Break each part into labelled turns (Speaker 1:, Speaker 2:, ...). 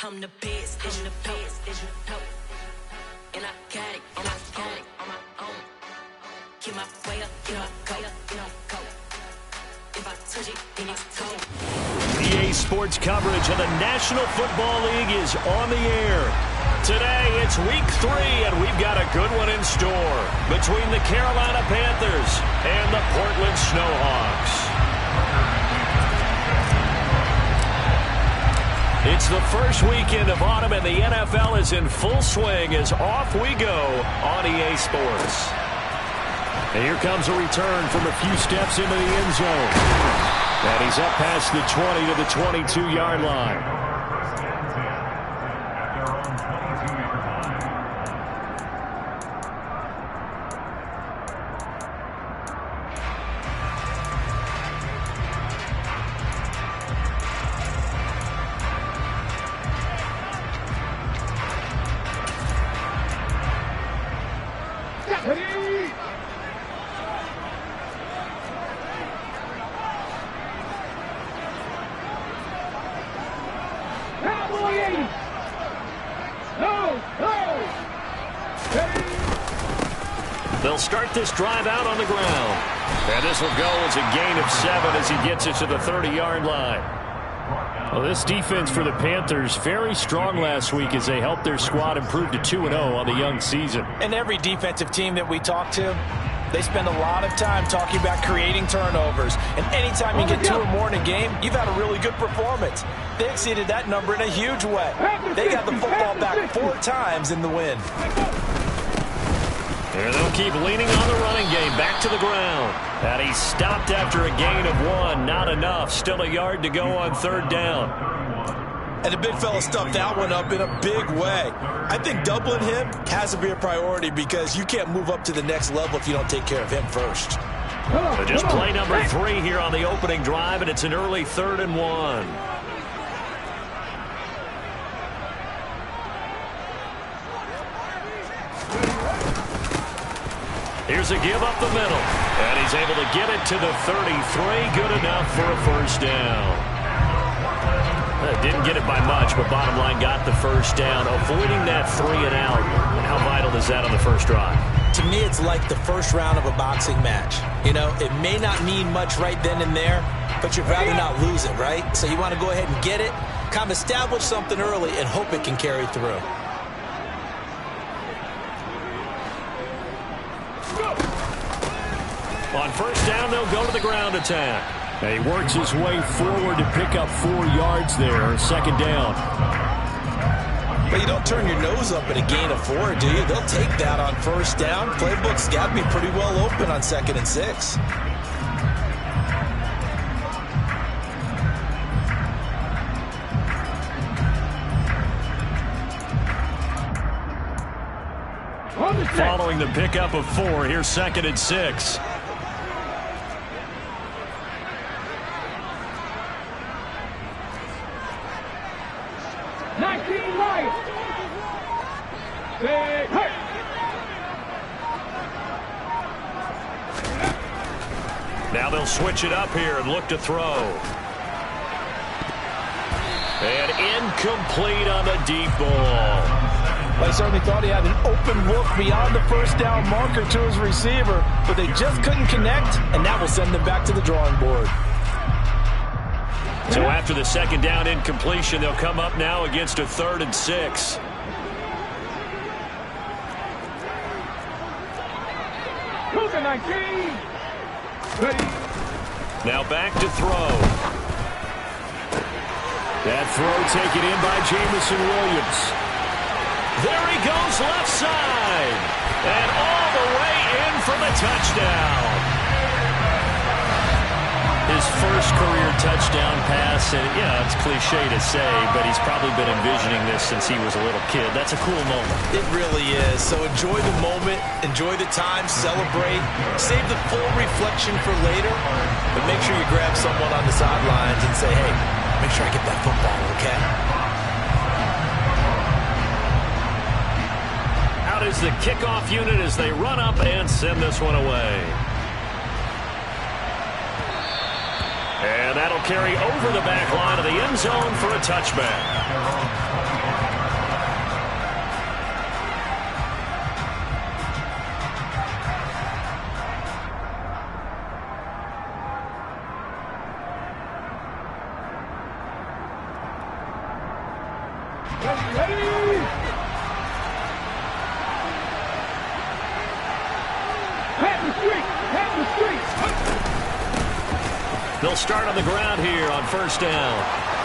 Speaker 1: I'm the best, I'm the best, and I got it, and I got it on my own. Keep my way up, get my go, get my go. If I touch it, then it's cold.
Speaker 2: EA Sports coverage of the National Football League is on the air. Today, it's Week 3, and we've got a good one in store between the Carolina Panthers and the Portland Snowhawks. It's the first weekend of autumn, and the NFL is in full swing as off we go on EA Sports. And here comes a return from a few steps into the end zone. And he's up past the 20 to the 22-yard line. They'll start this drive out on the ground. And this will go as a gain of 7 as he gets it to the 30-yard line. Well, this defense for the Panthers very strong last week as they helped their squad improve to 2-0 on the young season.
Speaker 3: And every defensive team that we talk to, they spend a lot of time talking about creating turnovers. And anytime you get 2 or more in a game, you've had a really good performance. They exceeded that number in a huge way. They got the football back 4 times in the win.
Speaker 2: And they'll keep leaning on the running game back to the ground. And he stopped after a gain of 1. Not enough. Still a yard to go on 3rd down.
Speaker 3: And the big fella stuffed that one up in a big way. I think doubling him has to be a priority because you can't move up to the next level if you don't take care of him first.
Speaker 2: So just play number 3 here on the opening drive, and it's an early 3rd and 1. Here's a give up the middle. And he's able to get it to the 33. Good enough for a 1st down. Didn't get it by much, but bottom line got the 1st down. Avoiding that 3 and out. How vital is that on the first drive?
Speaker 3: To me, it's like the first round of a boxing match. You know, it may not mean much right then and there, but you'd rather not lose it, right? So you want to go ahead and get it, kind of establish something early, and hope it can carry through.
Speaker 2: On 1st down, they'll go to the ground attack. And he works his way forward to pick up 4 yards there. 2nd down.
Speaker 3: But you don't turn your nose up at a gain of 4, do you? They'll take that on 1st down. Playbook's got to be pretty well open on 2nd and 6.
Speaker 2: Following the pickup of 4, here's 2nd and 6. Now they'll switch it up here and look to throw. And incomplete on the deep ball.
Speaker 3: Well, I certainly thought he had an open look beyond the 1st down marker to his receiver, but they just couldn't connect, and that will send them back to the drawing board.
Speaker 2: So after the 2nd down incompletion, they'll come up now against a 3rd and 6. Now back to throw. That throw taken in by Jamison Williams. There he goes left side. And all the way in for the touchdown. His first career touchdown pass, and yeah, it's cliche to say, but he's probably been envisioning this since he was a little kid. That's a cool moment.
Speaker 3: It really is. So enjoy the moment, enjoy the time, celebrate, save the full reflection for later, but make sure you grab someone on the sidelines and say, hey, make sure I get that football, okay?
Speaker 2: Out is the kickoff unit as they run up and send this one away. And that'll carry over the back line of the end zone for a touchback. They'll start on the ground here on first down.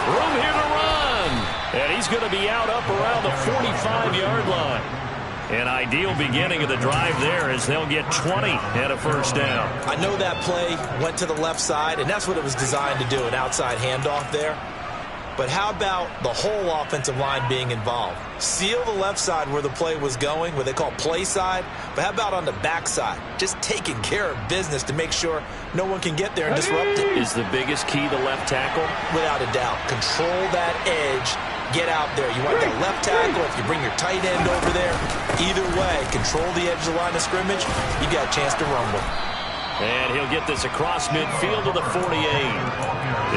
Speaker 2: Room here to run. And he's going to be out up around the 45-yard line. An ideal beginning of the drive there as they'll get 20 and a first down.
Speaker 3: I know that play went to the left side, and that's what it was designed to do, an outside handoff there. But how about the whole offensive line being involved? Seal the left side where the play was going, what they call play side. But how about on the back side? Just taking care of business to make sure no one can get there and disrupt it.
Speaker 2: Is the biggest key the left tackle?
Speaker 3: Without a doubt. Control that edge. Get out there. You want the left tackle. If you bring your tight end over there, either way, control the edge of the line of scrimmage, you got a chance to rumble.
Speaker 2: And he'll get this across midfield to the 48.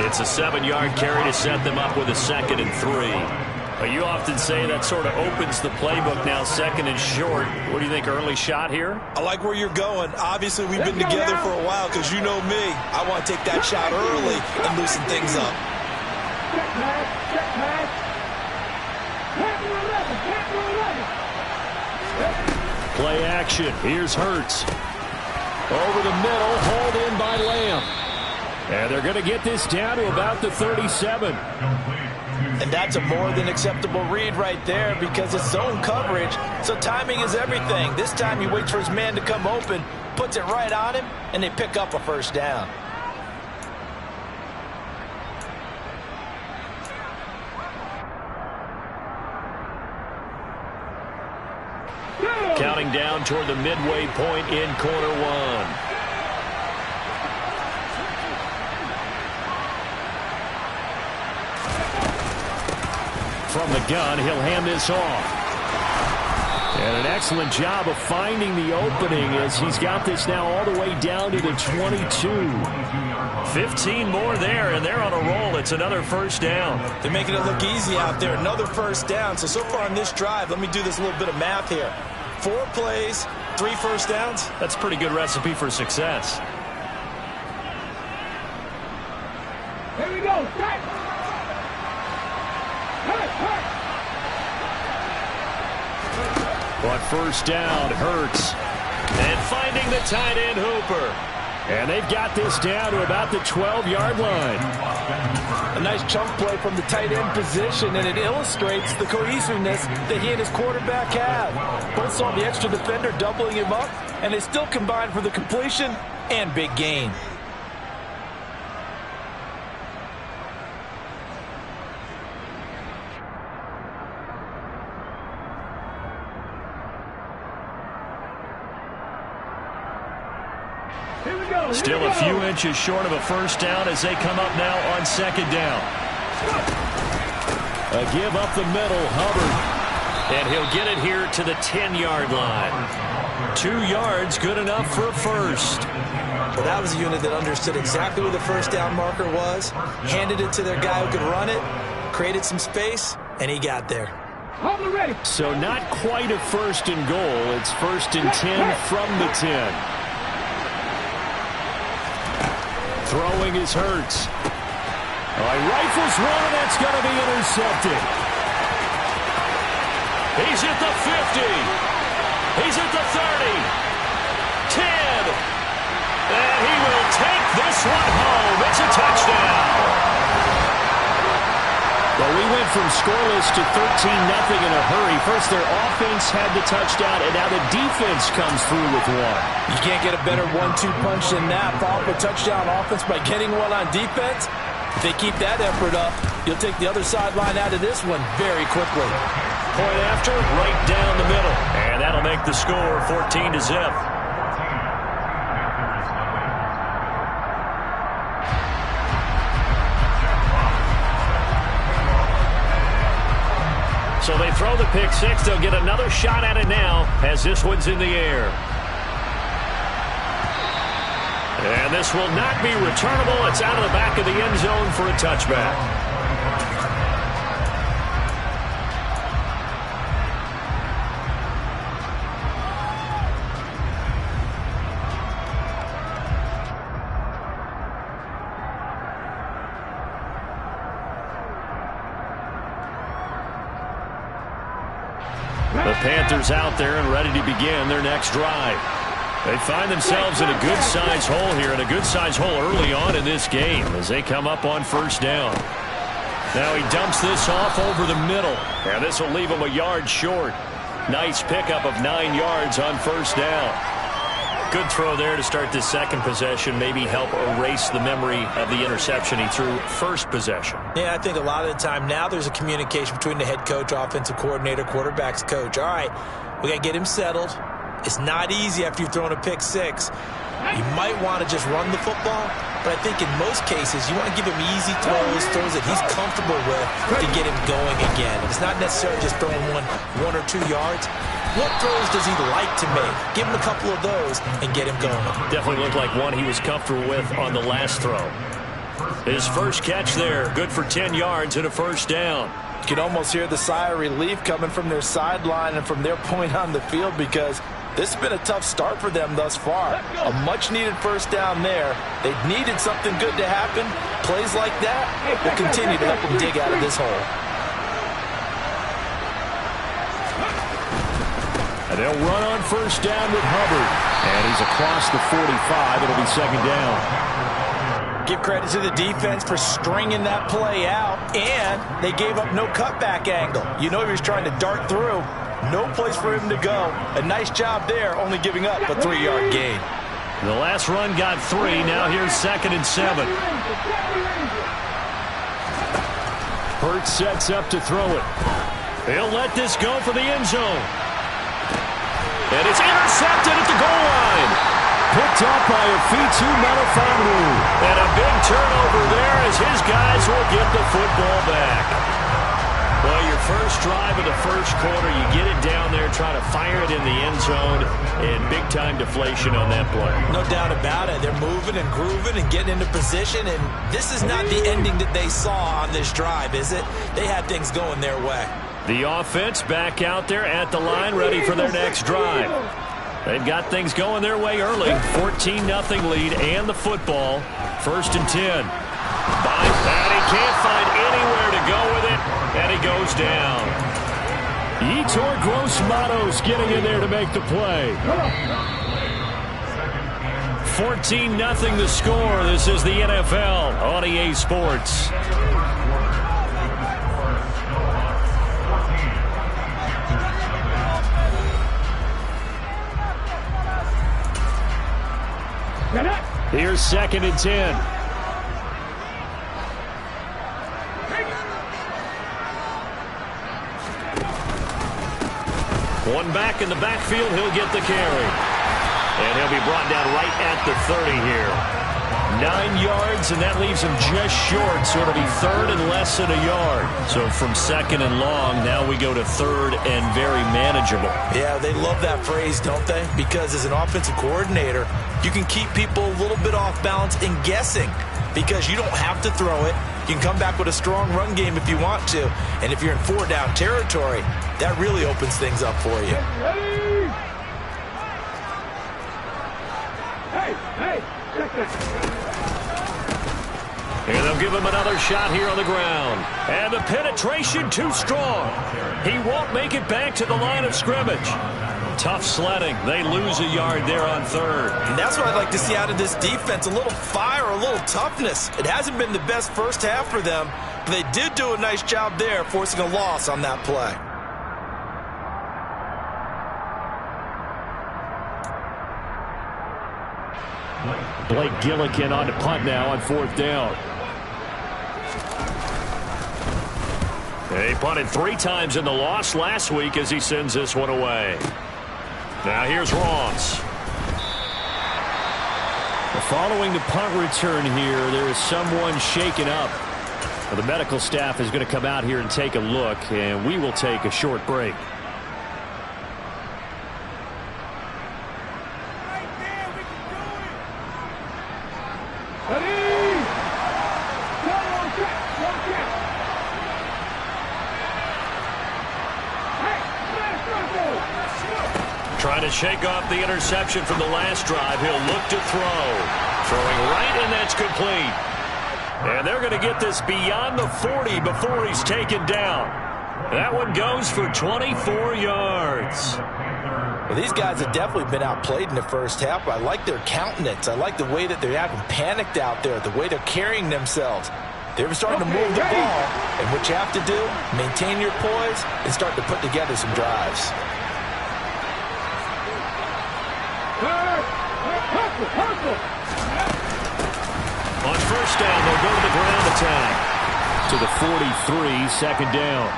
Speaker 2: It's a 7-yard carry to set them up with a 2nd and 3. You often say that sort of opens the playbook now, 2nd and short. What do you think, early shot here?
Speaker 3: I like where you're going. Obviously, we've been together for a while because you know me. I want to take that shot early and loosen things up.
Speaker 2: Play action. Here's Hurts. Over the middle, hauled in by Lamb. And they're going to get this down to about the 37.
Speaker 3: And that's a more than acceptable read right there because it's zone coverage, so timing is everything. This time he waits for his man to come open, puts it right on him, and they pick up a first down.
Speaker 2: Counting down toward the midway point in quarter one. From the gun, he'll hand this off. And an excellent job of finding the opening as he's got this now all the way down to the 22. 15 more there, and they're on a roll. It's another first down.
Speaker 3: They're making it look easy out there. Another first down. So far in this drive, let me do this little bit of math here. 4 plays, 3 first downs.
Speaker 2: That's a pretty good recipe for success.
Speaker 4: Here we go. Strike.
Speaker 2: On first down, Hurts. And finding the tight end, Hooper. And they've got this down to about the 12-yard line.
Speaker 3: A nice chunk play from the tight end position, and it illustrates the cohesiveness that he and his quarterback have. Both saw the extra defender doubling him up, and they still combined for the completion and big gain.
Speaker 2: Still a few inches short of a first down as they come up now on second down. A give up the middle, Hubbard. And he'll get it here to the 10-yard line. 2 yards, good enough for a first.
Speaker 3: Well, that was a unit that understood exactly where the first down marker was, handed it to their guy who could run it, created some space, and he got there.
Speaker 2: So not quite a first and goal. It's first and 10 from the 10. Throwing is Hurts. Rifles one, and that's going to be intercepted. He's at the 50. He's at the 30. 10. And he will take this one home. It's a touchdown. Well, we went from scoreless to 13-0 in a hurry. First, their offense had the touchdown, and now the defense comes through with one.
Speaker 3: You can't get a better 1-2 punch than that. Follow up a touchdown offense by getting one on defense. If they keep that effort up, you'll take the other sideline out of this one very quickly.
Speaker 2: Point after, right down the middle. And that'll make the score 14-0. So they throw the pick six. They'll get another shot at it now as this one's in the air. And this will not be returnable. It's out of the back of the end zone for a touchback. The Panthers out there and ready to begin their next drive. They find themselves in a good-sized hole here, and a good-sized hole early on in this game as they come up on first down. Now he dumps this off over the middle, and this will leave him a yard short. Nice pickup of 9 yards on first down. Good throw there to start this second possession, maybe help erase the memory of the interception he threw first possession.
Speaker 3: Yeah, I think a lot of the time now there's a communication between the head coach, offensive coordinator, quarterback's coach. All right, we got to get him settled. It's not easy after you've thrown a pick six. You might want to just run the football, but I think in most cases you want to give him easy throws that he's comfortable with to get him going again. It's not necessarily just throwing one or 2 yards. What throws does he like to make? Give him a couple of those and get him going.
Speaker 2: Definitely looked like one he was comfortable with on the last throw. His first catch there, good for 10 yards and a first down.
Speaker 3: You can almost hear the sigh of relief coming from their sideline and from their point on the field, because this has been a tough start for them thus far. A much-needed first down there. They needed something good to happen. Plays like that will continue to help them dig out of this hole.
Speaker 2: And they'll run on first down with Hubbard. And he's across the 45. It'll be second down.
Speaker 3: Give credit to the defense for stringing that play out, and they gave up no cutback angle. You know he was trying to dart through. No place for him to go. A nice job there, only giving up a 3-yard gain.
Speaker 2: The last run got 3. Now here's 2nd and 7. Hurts sets up to throw it. He'll let this go for the end zone. And it's intercepted at the goal line. Picked up by Afitu Melifonwu. And a big turnover there as his guys will get the football back. Well, your first drive of the first quarter, you get it down there, try to fire it in the end zone, and big-time deflation on that play.
Speaker 3: No doubt about it. They're moving and grooving and getting into position, and this is not the ending that they saw on this drive, is it? They had things going their way.
Speaker 2: The offense back out there at the line, ready for their next drive. They've got things going their way early. 14-0 lead and the football. 1st and 10. And he can't find anywhere to go with it, and he goes down. Yetur Gross-Matos getting in there to make the play. 14-0 the score. This is the NFL on EA Sports. Here's 2nd and 10. One back in the backfield, he'll get the carry. And he'll be brought down right at the 30 here. 9 yards, and that leaves him just short, so it'll be 3rd and less than a yard. So from 2nd and long, now we go to 3rd and very manageable.
Speaker 3: Yeah, they love that phrase, don't they? Because as an offensive coordinator, you can keep people a little bit off balance and guessing, because you don't have to throw it. You can come back with a strong run game if you want to. And if you're in 4-down territory, that really opens things up for you.
Speaker 2: Here they'll give him another shot here on the ground. And the penetration too strong. He won't make it back to the line of scrimmage. Tough sledding. They lose a yard there on 3rd.
Speaker 3: And that's what I'd like to see out of this defense. A little fire, a little toughness. It hasn't been the best first half for them, but they did do a nice job there, forcing a loss on that play.
Speaker 2: Blake Gillikin on to punt now on 4th down. They punted 3 times in the loss last week as he sends this one away. Now here's Ross. Following the punt return here, there is someone shaken up. The medical staff is going to come out here and take a look, and we will take a short break. Trying to shake off the interception from the last drive. He'll look to throw. Throwing right, and that's complete. And they're going to get this beyond the 40 before he's taken down. That one goes for 24 yards.
Speaker 3: Well, these guys have definitely been outplayed in the first half. I like their countenance. I like the way that they haven't panicked out there, the way they're carrying themselves. They're starting to move the ball, and what you have to do, maintain your poise and start to put together some drives.
Speaker 2: On first down, they'll go to the ground attack. To the 43, second down.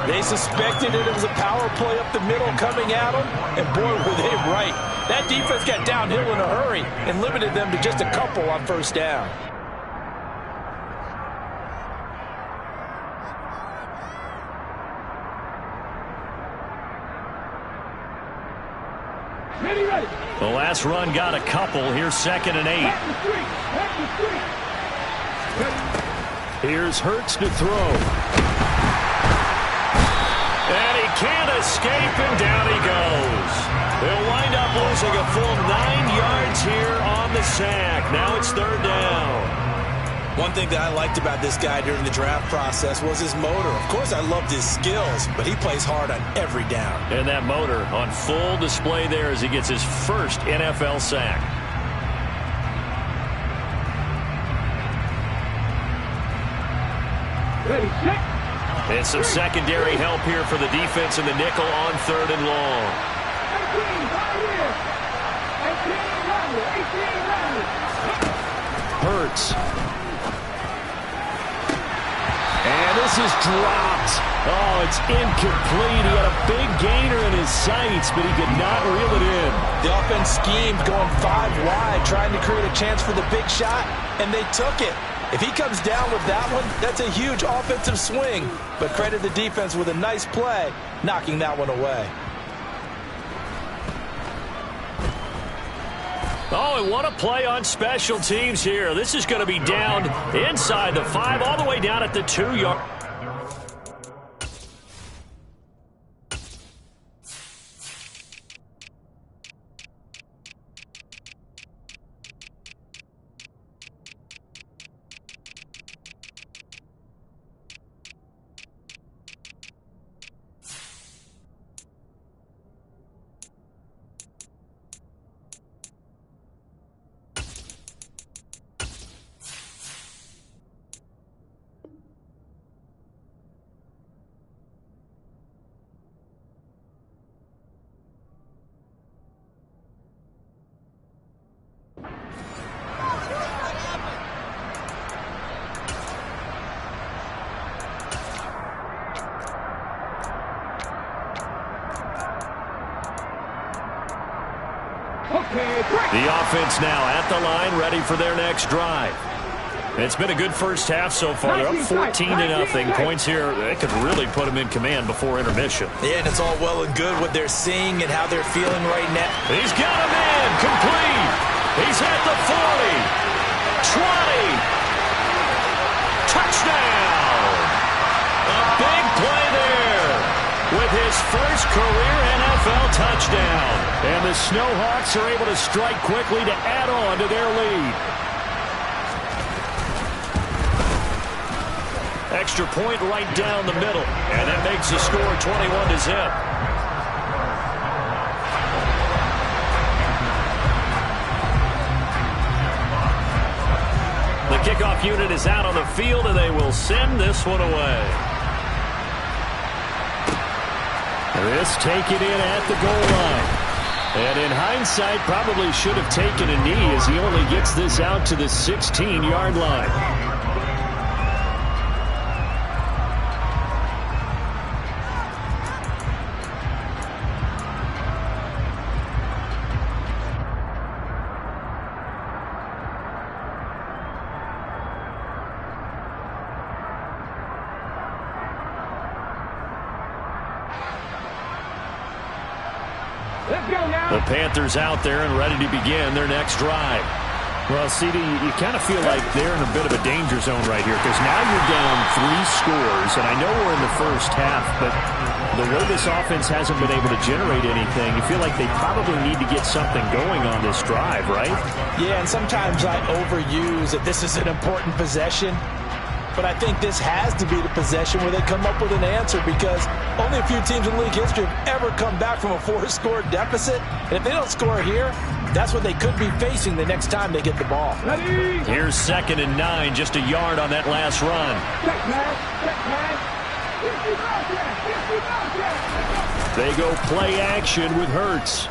Speaker 3: They suspected it was a power play up the middle coming at them, and boy, were they right. That defense got downhill in a hurry and limited them to just a couple on first down.
Speaker 2: The last run got a couple. Here's 2nd and 8. Here's Hurts to throw. And he can't escape, and down he goes. They'll wind up losing a full 9 yards here on the sack. Now it's 3rd down.
Speaker 3: One thing that I liked about this guy during the draft process was his motor. Of course, I loved his skills, but he plays hard on every down.
Speaker 2: And that motor on full display there as he gets his first NFL sack.
Speaker 4: Ready, set.
Speaker 2: And some secondary help here for the defense in the nickel on 3rd and long.
Speaker 4: 18
Speaker 2: Hurts. And this is dropped. Oh, it's incomplete. He had a big gainer in his sights, but he could not reel it in.
Speaker 3: The offense schemed going 5 wide, trying to create a chance for the big shot, and they took it. If he comes down with that one, that's a huge offensive swing. But credit the defense with a nice play, knocking that one away.
Speaker 2: Oh, and what a play on special teams here. This is going to be down inside the 5, all the way down at the 2-yard. The offense now at the line, ready for their next drive. It's been a good first half so far. They're up 14-0. Points here, they could really put them in command before intermission.
Speaker 3: Yeah, and it's all well and good what they're seeing and how they're feeling right now.
Speaker 2: He's got him in, complete. He's at the 40, 20. Touchdown. A big play there with his first career NFL touchdown. And the Snowhawks are able to strike quickly to add on to their lead. Extra point right down the middle. And that makes the score 21-0. The kickoff unit is out on the field, and they will send this one away. This taken in at the goal line. And in hindsight, probably should have taken a knee as he only gets this out to the 16-yard line. The Panthers out there and ready to begin their next drive.
Speaker 5: Well, CD, you kind of feel like they're in a bit of a danger zone right here because now you're down 3 scores, and I know we're in the first half, but the way this offense hasn't been able to generate anything, you feel like they probably need to get something going on this drive, right?
Speaker 3: Yeah, and sometimes I overuse that this is an important possession. but I think this has to be the possession where they come up with an answer, because only a few teams in league history have ever come back from a 4-score deficit. And if they don't score here, that's what they could be facing the next time they get the ball.
Speaker 2: Here's 2nd and 9, just a yard on that last run. They go play action with Hurts.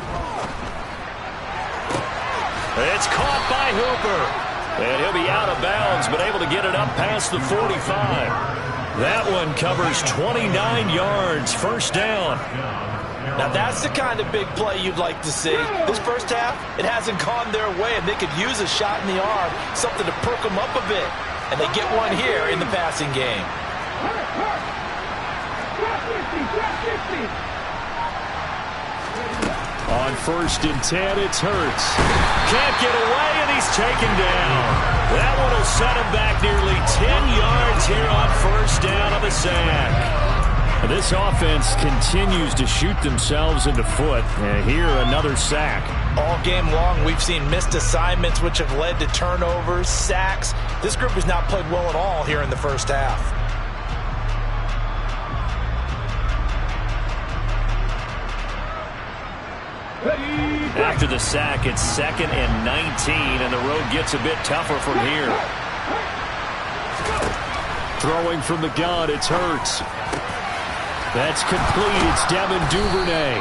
Speaker 2: It's caught by Hooper. And he'll be out of bounds, but able to get it up past the 45. That one covers 29 yards, first down.
Speaker 3: Now that's the kind of big play you'd like to see. This first half, it hasn't gone their way, and they could use a shot in the arm, something to perk them up a bit. And they get one here in the passing game.
Speaker 2: On 1st and 10, it's Hurts. Can't get away, and he's taken down. That one will set him back nearly 10 yards here on 1st down of the sack. This offense continues to shoot themselves in the foot. And here, another sack.
Speaker 3: All game long, we've seen missed assignments, which have led to turnovers, sacks. This group has not played well at all here in the first half.
Speaker 2: After the sack, it's 2nd and 19, and the road gets a bit tougher from here. Throwing from the gun, it's Hurts. That's complete. It's Devin Duvernay.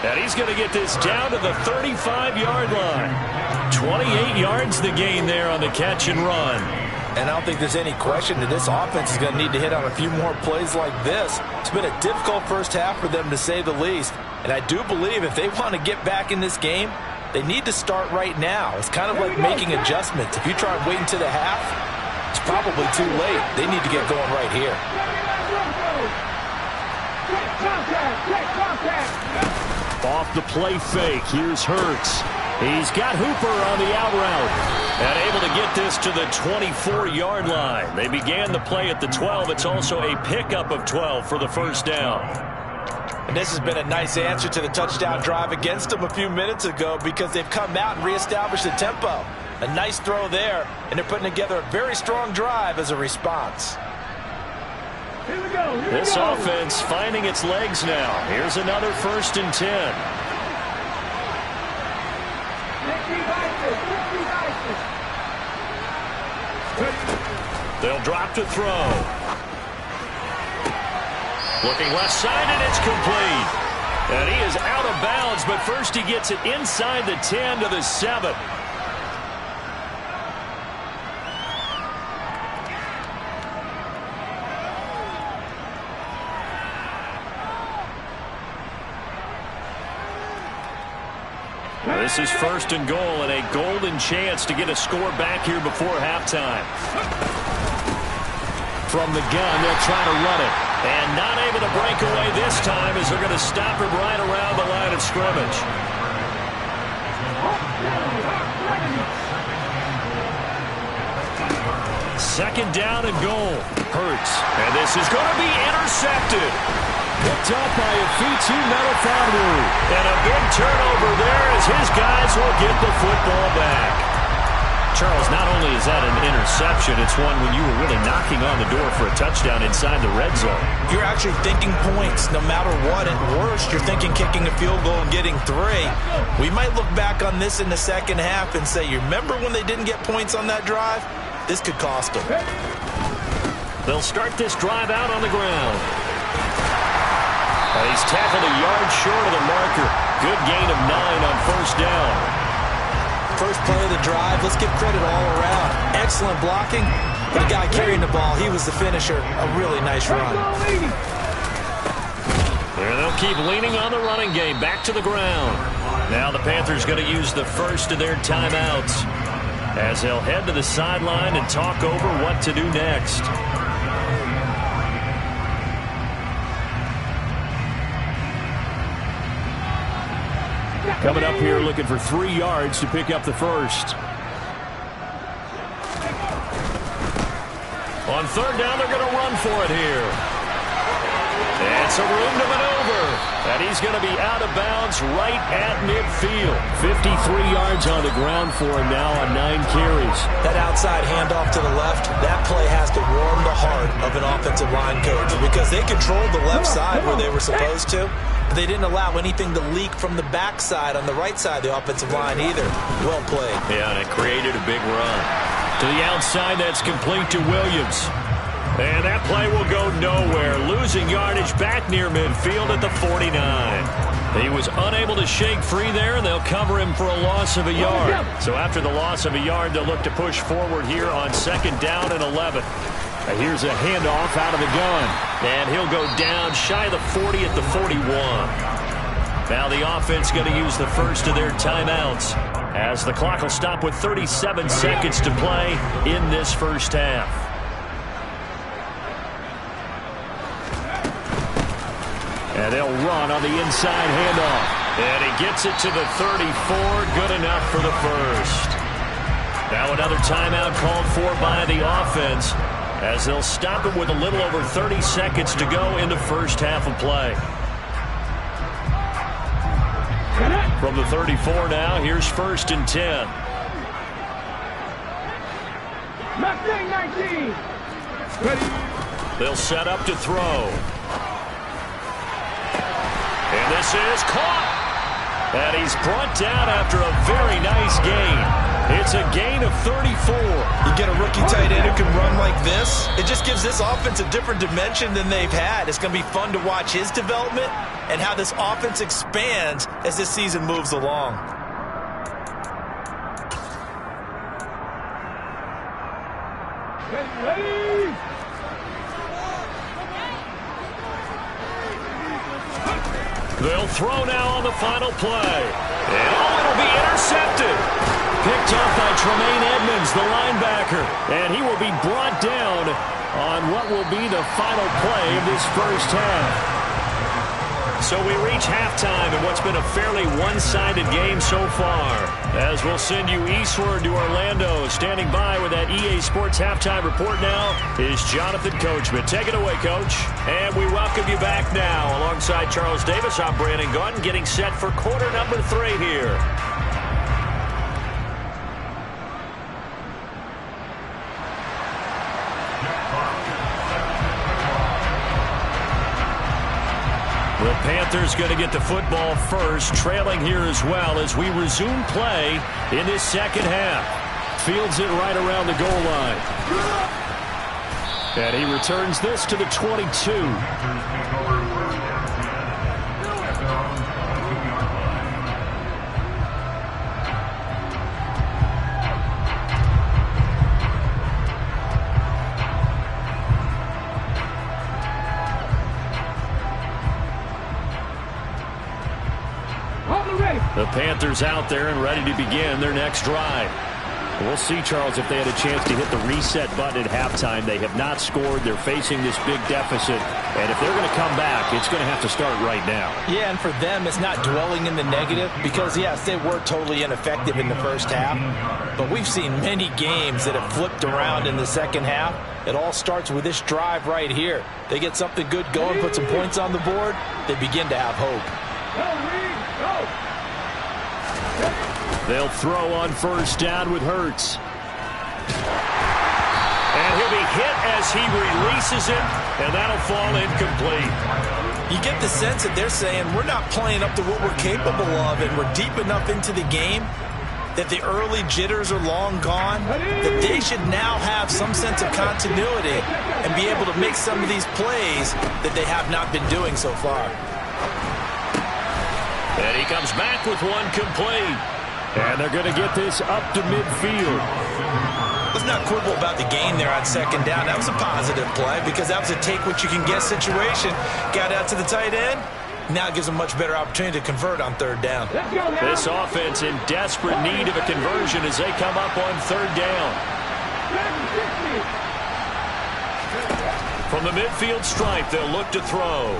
Speaker 2: And he's going to get this down to the 35-yard line. 28 yards the gain there on the catch and run.
Speaker 3: And I don't think there's any question that this offense is going to need to hit on a few more plays like this. It's been a difficult first half for them, to say the least. And I do believe if they want to get back in this game, they need to start right now. It's kind of like making adjustments. If you try and wait until the half, it's probably too late. They need to get going right here.
Speaker 2: Off the play fake, here's Hurts. He's got Hooper on the out route. And able to get this to the 24-yard line. They began the play at the 12. It's also a pickup of 12 for the first down.
Speaker 3: And this has been a nice answer to the touchdown drive against them a few minutes ago, because they've come out and reestablished the tempo. A nice throw there, and they're putting together a very strong drive as a response.
Speaker 2: This offense finding its legs now. Here's another 1st and 10. They'll drop to throw. Looking left side, and it's complete. And he is out of bounds, but first he gets it inside the 10 to the 7. This is 1st and goal, and a golden chance to get a score back here before halftime. From the gun, they'll try to run it. And not able to break away this time, as they're going to stop him right around the line of scrimmage. Second down and goal. Hurts. And this is going to be intercepted. Picked up by Afitu Melifonwu. And a big turnover there, as his guys will get the football back. Charles, not only is that an interception, it's one when you were really knocking on the door for a touchdown inside the red zone.
Speaker 3: You're actually thinking points no matter what. At worst, you're thinking kicking a field goal and getting 3. We might look back on this in the second half and say, you remember when they didn't get points on that drive? This could cost them.
Speaker 2: They'll start this drive out on the ground. He's tackled a yard short of the marker. Good gain of 9 on 1st down.
Speaker 3: First play of the drive, let's give credit all around. Excellent blocking, but the guy carrying the ball, he was the finisher. A really nice run.
Speaker 2: There they'll keep leaning on the running game. Back to the ground. Now the Panthers going to use the first of their timeouts, as they'll head to the sideline and talk over what to do next. Coming up here looking for 3 yards to pick up the first. On 3rd down, they're going to run for it here. And some room to maneuver. And he's going to be out of bounds right at midfield. 53 yards on the ground for him now on 9 carries.
Speaker 3: That outside handoff to the left, that play has to warm the heart of an offensive line coach because they controlled the left side where they were supposed to, but they didn't allow anything to leak from the backside on the right side of the offensive line either. Well played.
Speaker 2: Yeah, and it created a big run. To the outside, that's complete to Williams. And that play will go nowhere, losing yardage back near midfield at the 49. He was unable to shake free there, and they'll cover him for a loss of a yard. So after the loss of a yard, they'll look to push forward here on 2nd down and 11. Here's a handoff out of the gun. And he'll go down shy of the 40 at the 41. Now the offense going to use the first of their timeouts, as the clock will stop with 37 seconds to play in this first half. And they'll run on the inside handoff. And he gets it to the 34. Good enough for the first. Now another timeout called for by the offense, as they'll stop it with a little over 30 seconds to go in the first half of play. From the 34 now, here's 1st and 10.
Speaker 4: 19.
Speaker 2: They'll set up to throw. And this is caught. And he's brought down after a very nice gain. It's a gain of 34.
Speaker 3: You get a rookie tight end who can run like this, it just gives this offense a different dimension than they've had. It's going to be fun to watch his development and how this offense expands as this season moves along.
Speaker 4: Ready.
Speaker 2: They'll throw now on the final play. And it'll be intercepted. Picked up by Tremaine Edmonds, the linebacker. And he will be brought down on what will be the final play of this first half. So we reach halftime in what's been a fairly one-sided game so far, as we'll send you eastward to Orlando. Standing by with that EA Sports halftime report now is Jonathan Coachman. Take it away, Coach. And we welcome you back now. Alongside Charles Davis, I'm Brandon Gaudin, getting set for quarter number 3 here. The Panthers going to get the football first, trailing here as well as we resume play in this second half. Fields it right around the goal line. And he returns this to the 22. The Panthers out there and ready to begin their next drive. We'll see, Charles, if they had a chance to hit the reset button at halftime. They have not scored. They're facing this big deficit. And if they're going to come back, it's going to have to start right now.
Speaker 3: Yeah, and for them, it's not dwelling in the negative because, yes, they were totally ineffective in the first half. But we've seen many games that have flipped around in the second half. It all starts with this drive right here. They get something good going, put some points on the board, they begin to have hope.
Speaker 2: They'll throw on first down with Hurts. And he'll be hit as he releases it, and that'll fall incomplete.
Speaker 3: You get the sense that they're saying we're not playing up to what we're capable of, and we're deep enough into the game that the early jitters are long gone, that they should now have some sense of continuity and be able to make some of these plays that they have not been doing so far.
Speaker 2: And he comes back with one complete. And they're going to get this up to midfield.
Speaker 3: Let's not quibble about the gain there on second down. That was a positive play because that was a take-what-you-can-get situation. Got out to the tight end. Now it gives them much better opportunity to convert on third down.
Speaker 2: This offense in desperate need of a conversion as they come up on third down. From the midfield stripe, they'll look to throw.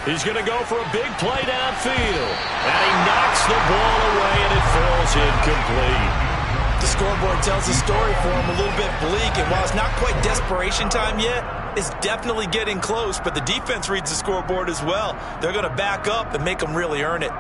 Speaker 2: He's going to go for a big play downfield. And he knocks the ball away, and it falls incomplete.
Speaker 3: The scoreboard tells the story for them, a little bit bleak, and while it's not quite desperation time yet, it's definitely getting close, but the defense reads the scoreboard as well. They're going to back up and make them really earn it.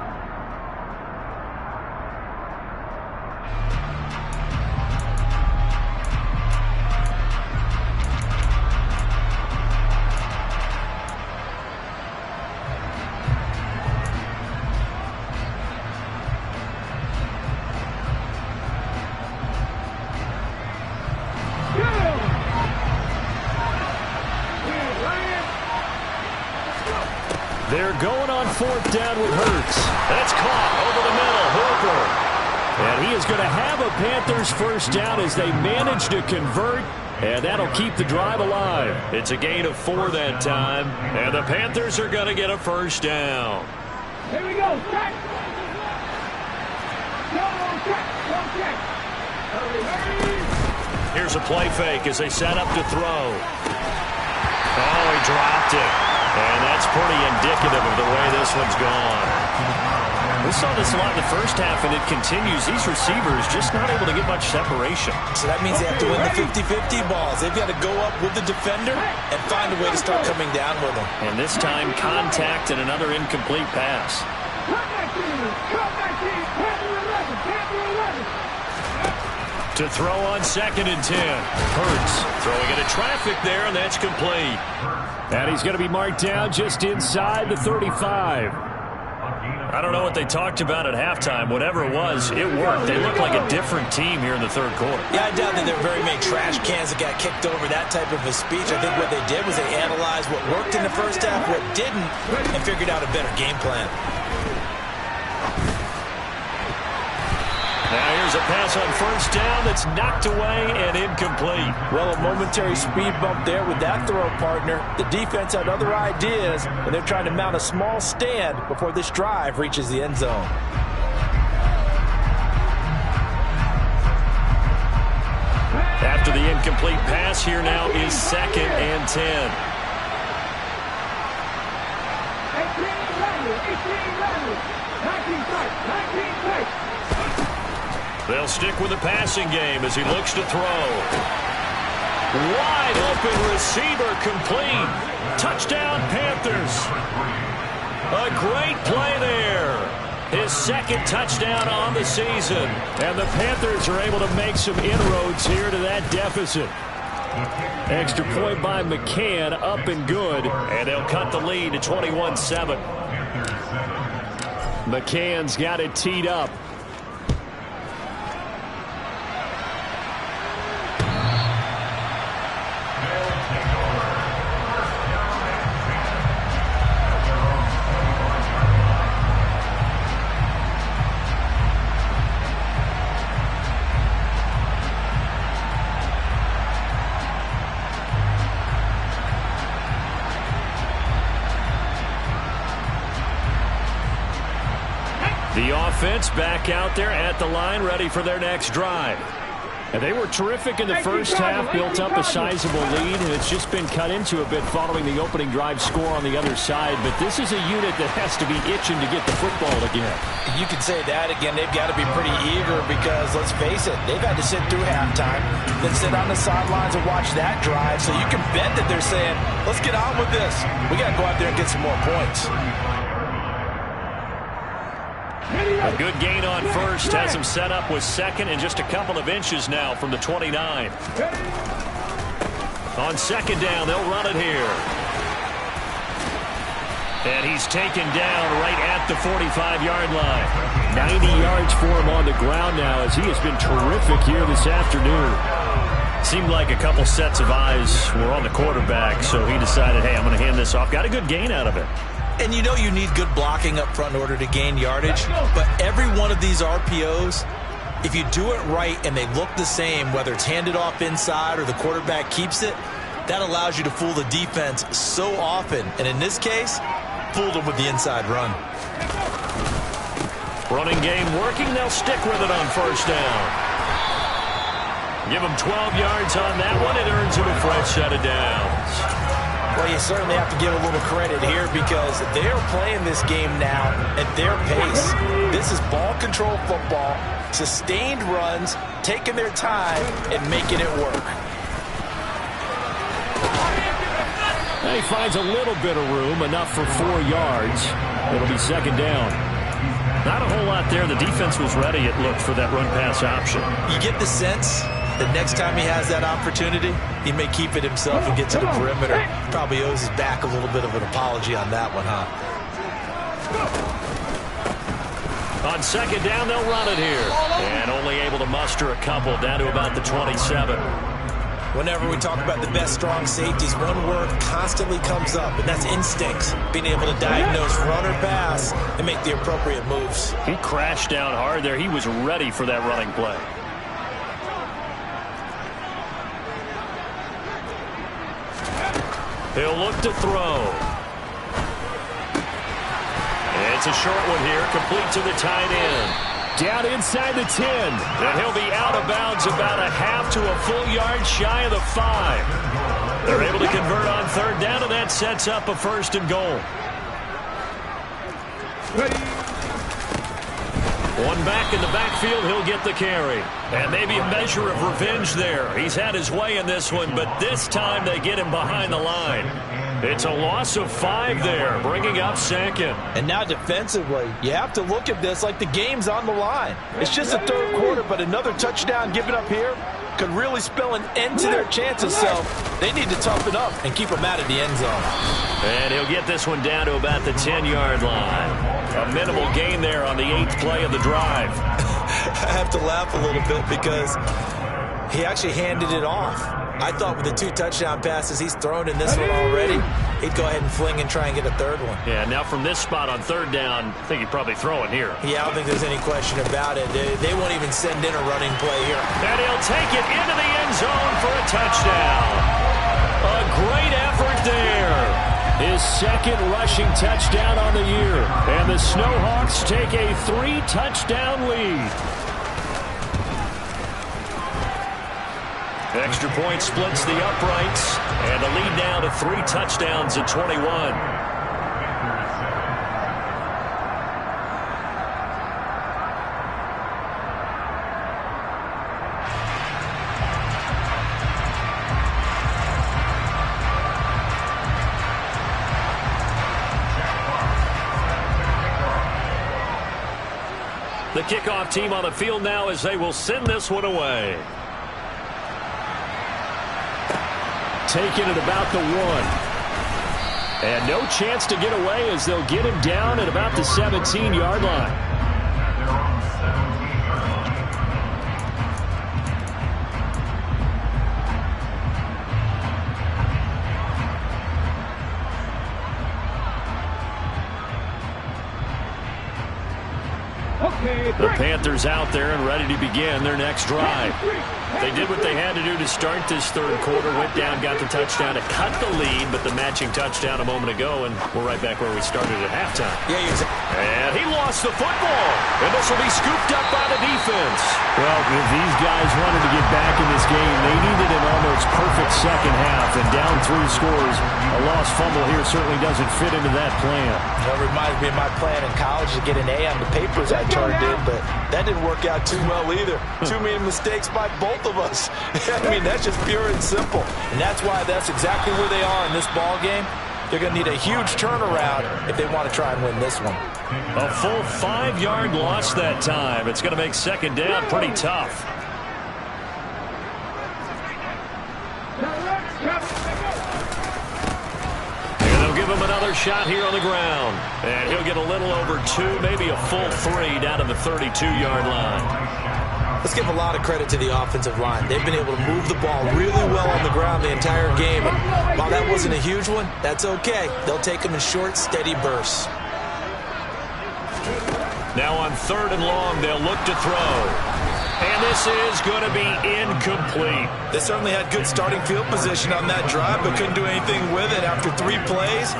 Speaker 2: They're going on fourth down with Hurts. That's caught over the middle. Hooper. And he is going to have a Panthers first down as they manage to convert. And that'll keep the drive alive. It's a gain of 4 that time. And the Panthers are going to get a first down.
Speaker 4: Here we go. Check. Check. Hurry.
Speaker 2: Here's a play fake as they set up to throw. Oh, he dropped it. And that's pretty indicative of the way this one's gone. We saw this a lot in the first half, and it continues. These receivers just not able to get much separation.
Speaker 3: So that means they have to win the 50-50 balls. They've got to go up with the defender and find a way to start coming down with them.
Speaker 2: And this time, contact and another incomplete pass.
Speaker 4: Come back in. Panther 11.
Speaker 2: To throw on 2nd and 10. Hurts throwing into traffic there, and that's complete. And he's going to be marked down just inside the 35. I don't know what they talked about at halftime. Whatever it was, it worked. They look like a different team here in the third quarter.
Speaker 3: Yeah, I doubt that there were very many trash cans that got kicked over that type of a speech. I think what they did was they analyzed what worked in the first half, what didn't, and figured out a better game plan.
Speaker 2: Now here's a pass on first down that's knocked away and incomplete.
Speaker 3: Well, a momentary speed bump there with that throw, partner. The defense had other ideas, and they're trying to mount a small stand before this drive reaches the end zone.
Speaker 2: After the incomplete pass, here now is 2nd and 10.
Speaker 4: 19 strikes.
Speaker 2: They'll stick with the passing game as he looks to throw. Wide open receiver complete. Touchdown Panthers. A great play there. His 2nd touchdown on the season. And the Panthers are able to make some inroads here to that deficit. Extra point by McCann, up and good. And they'll cut the lead to 21-7. McCann's got it teed up. The offense back out there at the line, ready for their next drive. And they were terrific in the first half, built up a sizable lead, and it's just been cut into a bit following the opening drive score on the other side. But this is a unit that has to be itching to get the football again.
Speaker 3: You can say that again. They've got to be pretty eager because, let's face it, they've had to sit through halftime, then sit on the sidelines and watch that drive. So you can bet that they're saying, let's get on with this. We got to go out there and get some more points.
Speaker 2: A good gain on first has him set up with 2nd and just a couple of inches now from the 29. On 2nd down, they'll run it here. And he's taken down right at the 45-yard line. 90 yards for him on the ground now as he has been terrific here this afternoon. Seemed like a couple sets of eyes were on the quarterback, so he decided, hey, I'm going to hand this off. Got a good gain out of it.
Speaker 3: And you know you need good blocking up front in order to gain yardage, but every one of these RPOs, if you do it right and they look the same, whether it's handed off inside or the quarterback keeps it, that allows you to fool the defense so often. And in this case, fooled them with the inside run.
Speaker 2: Running game working. They'll stick with it on first down. Give them 12 yards on that one. It earns him a fresh set of downs.
Speaker 3: Well, you certainly have to give a little credit here because they're playing this game now at their pace. This is ball control. control football, sustained runs, taking their time, and making it work.
Speaker 5: He finds a little bit of room, enough for 4 yards. It'll be second down. Not a whole lot there. The defense was ready, it looked, for that run-pass option.
Speaker 3: You get the sense that next time he has that opportunity, he may keep it himself and get to the perimeter. Probably owes his back a little bit of an apology on that one, huh?
Speaker 2: On second down, they'll run it here. And only able to muster a couple, down to about the 27.
Speaker 3: Whenever we talk about the best strong safeties, one word constantly comes up, and that's instincts. Being able to diagnose run or pass and make the appropriate moves.
Speaker 2: He crashed down hard there. He was ready for that running play. He'll look to throw. It's a short one here, complete to the tight end.
Speaker 5: Down inside the 10.
Speaker 2: And he'll be out of bounds about a half to a full yard shy of the 5. They're able to convert on third down, and that sets up a 1st and goal. One back in the backfield, he'll get the carry. And maybe a measure of revenge there. He's had his way in this one, but this time they get him behind the line. It's a loss of 5 there, bringing up second.
Speaker 3: And now defensively, you have to look at this like the game's on the line. It's just the third quarter, but another touchdown given up here could really spell an end to their chances, so they need to toughen up and keep them out of the end zone.
Speaker 2: And he'll get this one down to about the 10-yard line. A minimal gain there on the 8th play of the drive.
Speaker 3: I have to laugh a little bit because he actually handed it off. I thought with the 2 touchdown passes he's thrown in this one already, he'd go ahead and fling and try and get a third one.
Speaker 2: Yeah, now from this spot on third down, I think he'd probably throw it here.
Speaker 3: Yeah, I don't think there's any question about it. They won't even send in a running play here.
Speaker 2: And he'll take it into the end zone for a touchdown. A great effort there.
Speaker 5: His second rushing touchdown on the year. And the Snowhawks take a 3-touchdown lead.
Speaker 2: Extra point splits the uprights, and the lead now to 3 touchdowns at 21. The kickoff team on the field now as they will send this one away.
Speaker 5: Taken at about the 1. And no chance to get away as they'll get him down at about the 17-yard line. The Panthers out there and ready to begin their next drive. They did what they had to do to start this third quarter. Went down, got the touchdown to cut the lead, but the matching touchdown a moment ago, and we're right back where we started at halftime.
Speaker 3: Yeah,
Speaker 2: and he lost the football, and this will be scooped up by the defense.
Speaker 5: Well, if these guys wanted to get back in this game, they needed an almost perfect second half, and down 3 scores. A lost fumble here certainly doesn't fit into that plan.
Speaker 3: That reminds me of my plan in college to get an A on the papers I turned in, but that didn't work out too well either. Too many mistakes by both of us. I mean, that's just pure and simple. And that's why that's exactly where they are in this ball game. They're going to need a huge turnaround if they want to try and win this one.
Speaker 2: A full 5-yard loss that time. It's going to make second down pretty tough. And they'll give him another shot here on the ground. And he'll get a little over 2, maybe a full 3 down to the 32-yard line.
Speaker 3: Let's give a lot of credit to the offensive line. They've been able to move the ball really well on the ground the entire game. And while that wasn't a huge one, that's okay. They'll take them in short, steady bursts.
Speaker 2: Now on 3rd and long, they'll look to throw. And this is going to be incomplete.
Speaker 3: They certainly had good starting field position on that drive, but couldn't do anything with it after 3 plays.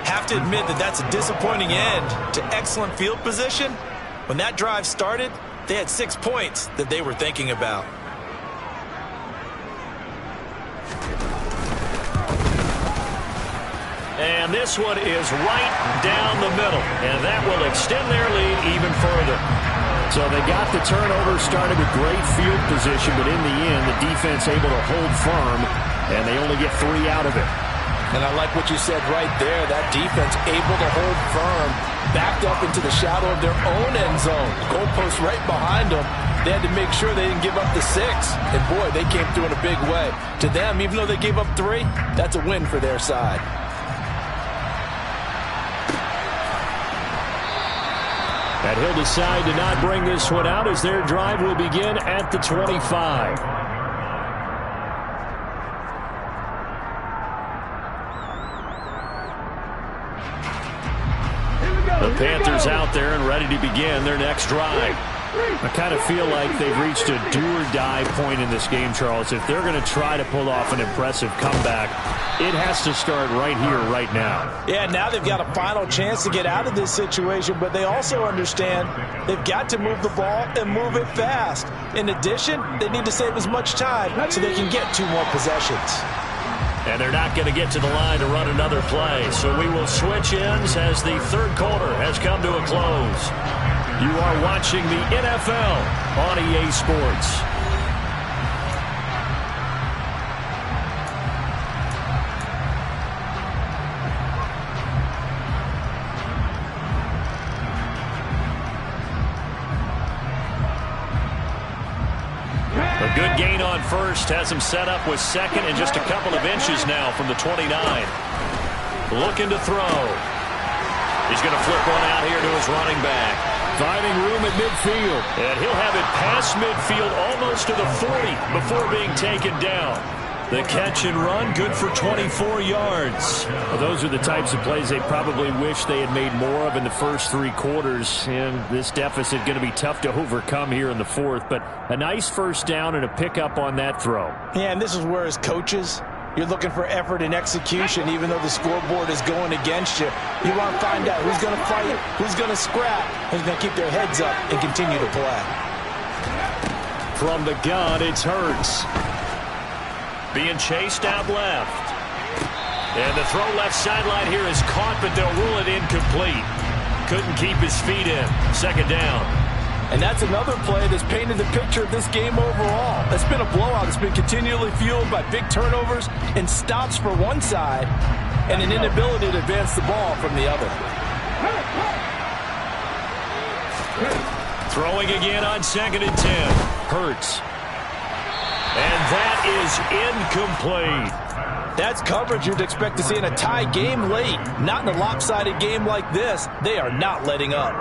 Speaker 3: Have to admit that that's a disappointing end to excellent field position. When that drive started, they had 6 points that they were thinking about.
Speaker 2: And this one is right down the middle, and that will extend their lead even further.
Speaker 5: So they got the turnover started with great field position, but in the end, the defense able to hold firm, and they only get 3 out of it.
Speaker 3: And I like what you said right there. That defense able to hold firm, backed up into the shadow of their own end zone. Goalpost right behind them. They had to make sure they didn't give up the 6. And, boy, they came through in a big way. To them, even though they gave up 3, that's a win for their side.
Speaker 2: And he'll decide to not bring this one out as their drive will begin at the 25. The Panthers out there and ready to begin their next drive.
Speaker 5: I kind of feel like they've reached a do-or-die point in this game, Charles. If they're going to try to pull off an impressive comeback, it has to start right here, right now.
Speaker 3: Yeah, now they've got a final chance to get out of this situation, but they also understand they've got to move the ball and move it fast. In addition, they need to save as much time so they can get 2 more possessions.
Speaker 2: And they're not going to get to the line to run another play. So we will switch ends as the third quarter has come to a close. You are watching the NFL on EA Sports. A good gain on first has him set up with second and just a couple of inches now from the 29. Looking to throw. He's going to flip one out here to his running back. Finding room at midfield. And he'll have it past midfield almost to the 40 before being taken down. The catch and run, good for 24 yards.
Speaker 5: Well, those are the types of plays they probably wish they had made more of in the first 3 quarters. And this deficit going to be tough to overcome here in the 4th. But a nice first down and a pickup on that throw.
Speaker 3: Yeah, and this is where as coaches, you're looking for effort and execution, even though the scoreboard is going against you. You want to find out who's going to fight, who's going to scrap, who's going to keep their heads up and continue to play.
Speaker 2: From the gun, it's Hurts. Being chased out left. And the throw left sideline here is caught, but they'll rule it incomplete. Couldn't keep his feet in. Second down.
Speaker 3: And that's another play that's painted the picture of this game overall. It's been a blowout. It's been continually fueled by big turnovers and stops for one side and an inability to advance the ball from the other.
Speaker 2: Throwing again on 2nd and 10. Hurts. And that is incomplete.
Speaker 3: That's coverage you'd expect to see in a tie game late. Not in a lopsided game like this. They are not letting up.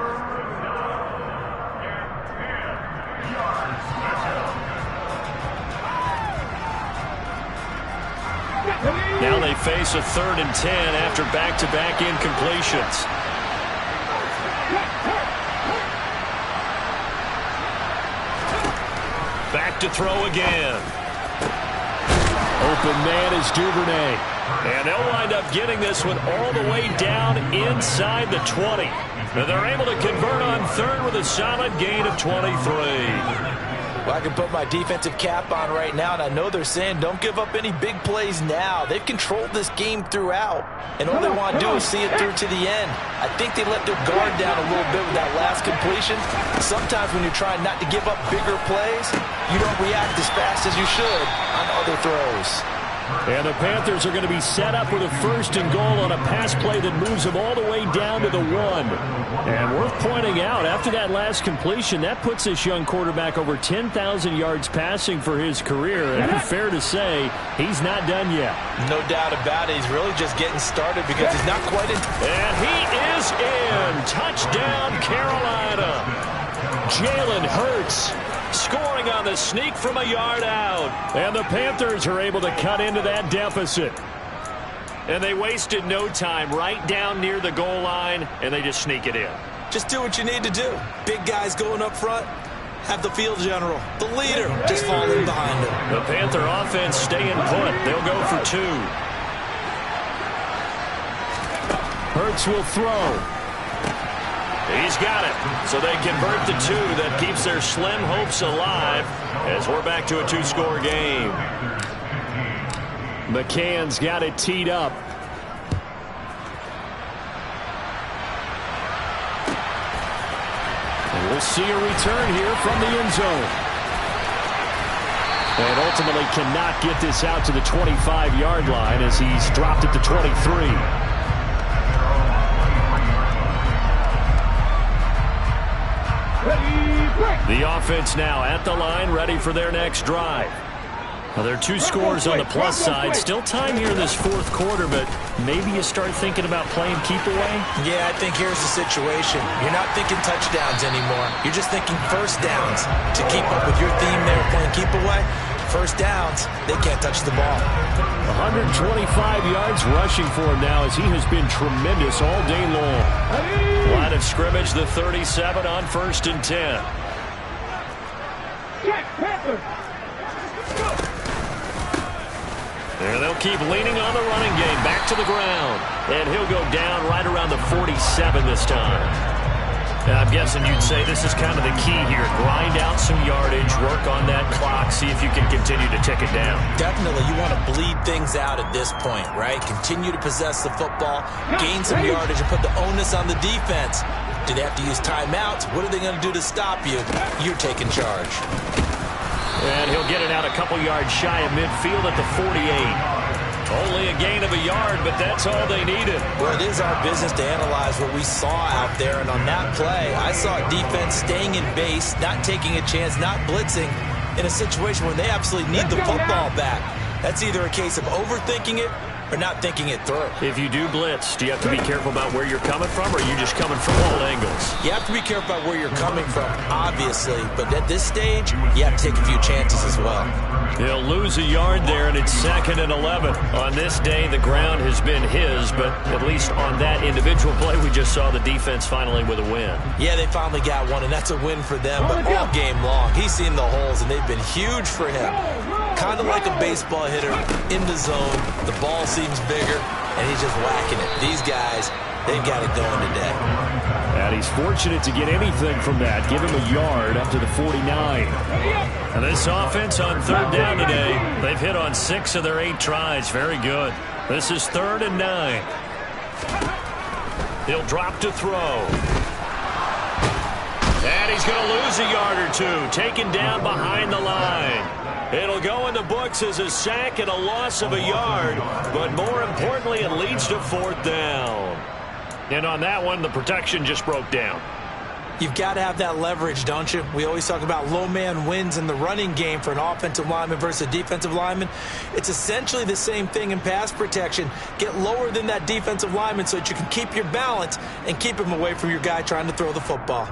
Speaker 2: Now they face a 3rd and 10 after back-to-back incompletions. Back to throw again. Open man is Duvernay. And they'll wind up getting this one all the way down inside the 20. And they're able to convert on 3rd with a solid gain of 23.
Speaker 3: Well, I can put my defensive cap on right now, and I know they're saying don't give up any big plays now. They've controlled this game throughout, and all they want to do is see it through to the end. I think they let their guard down a little bit with that last completion. Sometimes when you're trying not to give up bigger plays, you don't react as fast as you should on other throws.
Speaker 2: And the Panthers are going to be set up with a 1st and goal on a pass play that moves them all the way down to the 1. And worth pointing out, after that last completion, that puts this young quarterback over 10,000 yards passing for his career. And fair to say, he's not done yet.
Speaker 3: No doubt about it. He's really just getting started because he's not quite in.
Speaker 2: And he is in. Touchdown, Carolina. Jalen Hurts scoring on the sneak from a yard out. And the Panthers are able to cut into that deficit. And they wasted no time right down near the goal line, and they just sneak it in.
Speaker 3: Just do what you need to do. Big guys going up front. Have the field general, the leader, just falling behind him.
Speaker 2: The Panther offense staying put. They'll go for 2. Hurts will throw. He's got it. So they convert the 2. That keeps their slim hopes alive as we're back to a 2-score game. McCann's got it teed up. And we'll We'll see a return here from the end zone. And ultimately cannot get this out to the 25-yard line as he's dropped it to 23. The offense now at the line, ready for their next drive. Well, there are 2 scores on the plus side. Still time here in this fourth quarter, but maybe you start thinking about playing keep away?
Speaker 3: Yeah, I think here's the situation. You're not thinking touchdowns anymore. You're just thinking first downs. To keep up with your theme there, playing keep away, first downs, they can't touch the ball.
Speaker 2: 125 yards rushing for him now as he has been tremendous all day long. Line of scrimmage, the 37 on 1st and 10. And they'll keep leaning on the running game. Back to the ground. And he'll go down right around the 47 this time. And I'm guessing you'd say this is kind of the key here. Grind out some yardage, work on that clock, see if you can continue to tick it down.
Speaker 3: Definitely. You want to bleed things out at this point, right? Continue to possess the football, gain some yardage, and put the onus on the defense. Do they have to use timeouts? What are they going to do to stop you? You're taking charge.
Speaker 2: And he'll get it out a couple yards shy of midfield at the 48. Only a gain of a yard, but that's all they needed.
Speaker 3: Well, it is our business to analyze what we saw out there, and on that play, I saw defense staying in base, not taking a chance, not blitzing, in a situation where they absolutely need the football back. That's either a case of overthinking it or not thinking it through.
Speaker 2: If you do blitz, do you have to be careful about where you're coming from, or are you just coming from all angles?
Speaker 3: You have to be careful about where you're coming from, obviously, but at this stage, you have to take a few chances as well.
Speaker 2: He'll lose a yard there, and it's 2nd and 11. On this day, the ground has been his, but at least on that individual play, we just saw the defense finally with a win.
Speaker 3: Yeah, they finally got one, and that's a win for them, but all game long, he's seen the holes, and they've been huge for him. Kind of like a baseball hitter in the zone. The ball seems bigger, and he's just whacking it. These guys, they've got it going today.
Speaker 2: And he's fortunate to get anything from that. Give him a yard up to the 49. And this offense on 3rd down today, they've hit on 6 of their 8 tries. Very good. This is 3rd and 9. He'll drop to throw. And he's going to lose a yard or 2. Taken down behind the line. It'll go in the books as a sack and a loss of a yard, but more importantly, it leads to 4th down. And on that one, the protection just broke down.
Speaker 3: You've got to have that leverage, don't you? We always talk about low man wins in the running game for an offensive lineman versus a defensive lineman. It's essentially the same thing in pass protection. Get lower than that defensive lineman so that you can keep your balance and keep him away from your guy trying to throw the football.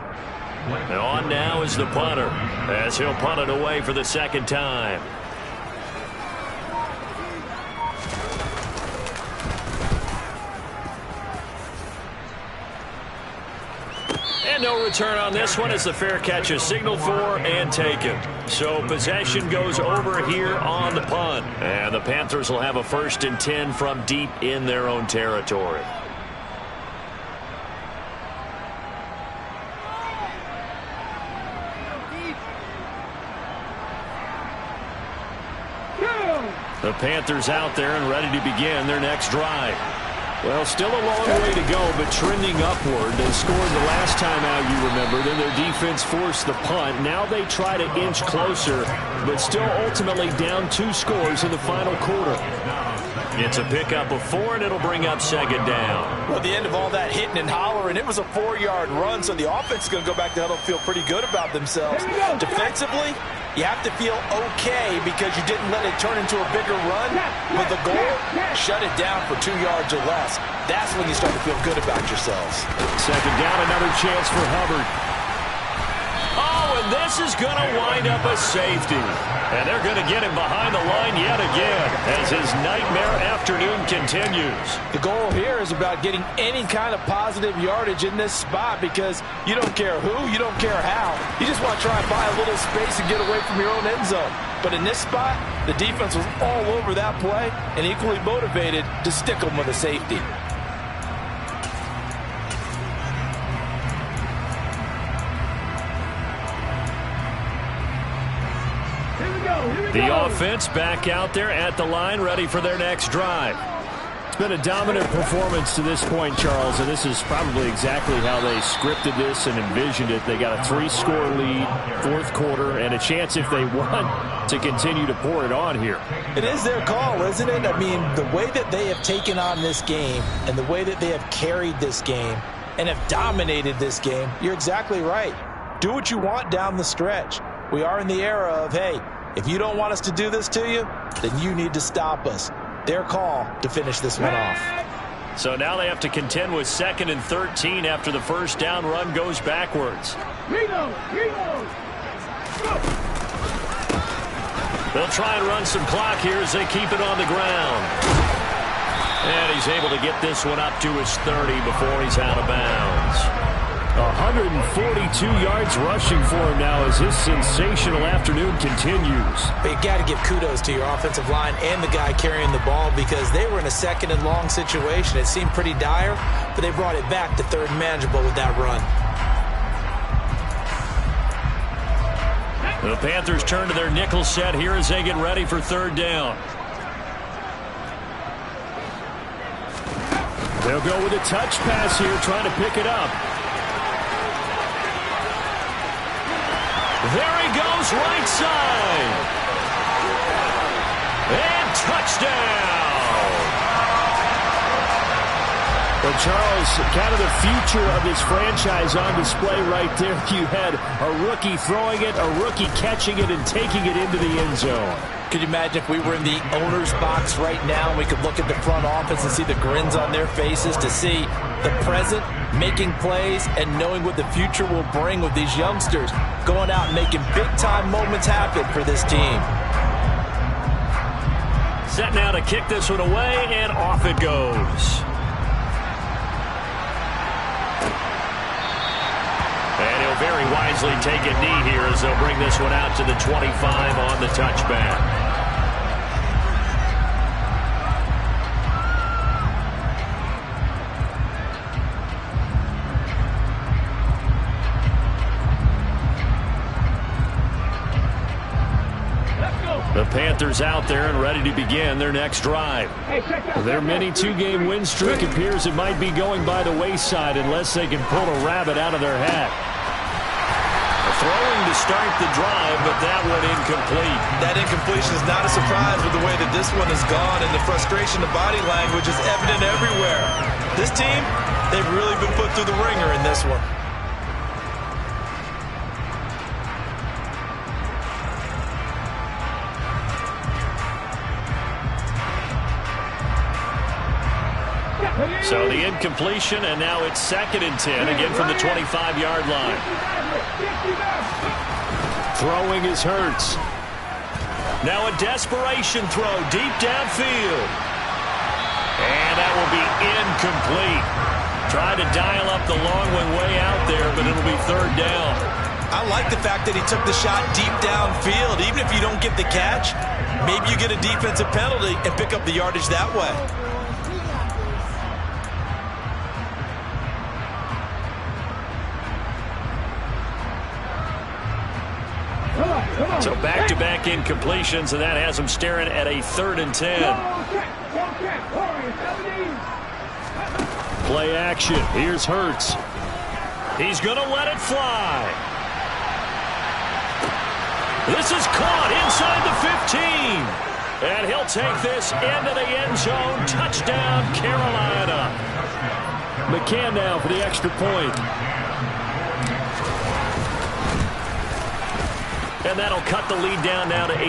Speaker 2: And on now is the punter, as he'll punt it away for the 2nd time. And no return on this one as the fair catch is signaled for and taken. So possession goes over here on the punt. And the Panthers will have a 1st and 10 from deep in their own territory. The Panthers out there and ready to begin their next drive. Well, still a long way to go, but trending upward. They scored the last time out, you remember. Then their defense forced the punt. Now they try to inch closer, but still ultimately down 2 scores in the final quarter. It's a pickup of 4, and it'll bring up 2nd down.
Speaker 3: Well, at the end of all that hitting and hollering, it was a 4-yard run, so the offense is going to go back to huddle and feel pretty good about themselves. Defensively, you have to feel okay because you didn't let it turn into a bigger run. But the goal, shut it down for 2 yards or less. That's when you start to feel good about yourselves.
Speaker 2: 2nd down, another chance for Hubbard. Oh, and this is going to wind up a safety. And they're going to get him behind the line yet again as his nightmare afternoon continues.
Speaker 3: The goal here is about getting any kind of positive yardage in this spot because you don't care who, you don't care how. You just want to try and find a little space and get away from your own end zone. But in this spot, the defense was all over that play and equally motivated to stick them with a safety.
Speaker 2: The offense back out there at the line, ready for their next drive.
Speaker 5: Been a dominant performance to this point, Charles, and this is probably exactly how they scripted this and envisioned it. They got a 3-score lead, fourth quarter, and a chance, if they want, to continue to pour it on here.
Speaker 3: It is their call, isn't it? I mean, the way that they have taken on this game and the way that they have carried this game and have dominated this game, you're exactly right. Do what you want down the stretch. We are in the era of, hey, if you don't want us to do this to you, then you need to stop us. Their call to finish this one off.
Speaker 2: So now they have to contend with 2nd and 13 after the first down run goes backwards. They'll try and run some clock here as they keep it on the ground. And he's able to get this one up to his 30 before he's out of bounds. 142 yards rushing for him now as his sensational afternoon continues.
Speaker 3: But you got to give kudos to your offensive line and the guy carrying the ball because they were in a 2nd and long situation. It seemed pretty dire, but they brought it back to 3rd and manageable with that run.
Speaker 2: The Panthers turn to their nickel set here as they get ready for 3rd down.
Speaker 5: They'll go with a touch pass here, trying to pick it up.
Speaker 2: There he goes, right side. And touchdown.
Speaker 5: Well, Charles, kind of the future of this franchise on display right there. You had a rookie throwing it, a rookie catching it, and taking it into the end zone.
Speaker 3: Could you imagine if we were in the owner's box right now and we could look at the front office and see the grins on their faces, to see the present making plays and knowing what the future will bring with these youngsters going out and making big-time moments happen for this team.
Speaker 2: Set now to kick this one away, and off it goes. And he'll very wisely take a knee here as they'll bring this one out to the 25 on the touchback. The Panthers out there and ready to begin their next drive.
Speaker 5: Their mini 2-game win streak appears it might be going by the wayside unless they can pull a rabbit out of their hat.
Speaker 2: Throwing to start the drive, but that one incomplete.
Speaker 3: That incompletion is not a surprise with the way that this one has gone, and the frustration, the body language is evident everywhere. This team, they've really been put through the ringer in this one.
Speaker 2: So the incompletion, and now it's 2nd and 10, again from the 25-yard line.
Speaker 5: Throwing is Hurts.
Speaker 2: Now a desperation throw deep downfield. And that will be incomplete. Tried to dial up the long one way out there, but it'll be 3rd down.
Speaker 3: I like the fact that he took the shot deep downfield. Even if you don't get the catch, maybe you get a defensive penalty and pick up the yardage that way.
Speaker 2: So back-to-back incompletions, and that has them staring at a 3rd and 10.
Speaker 5: Play action. Here's Hurts.
Speaker 2: He's going to let it fly. This is caught inside the 15. And he'll take this into the end zone. Touchdown, Carolina.
Speaker 5: McCann now for the extra point.
Speaker 2: And that'll cut the lead down now to 18.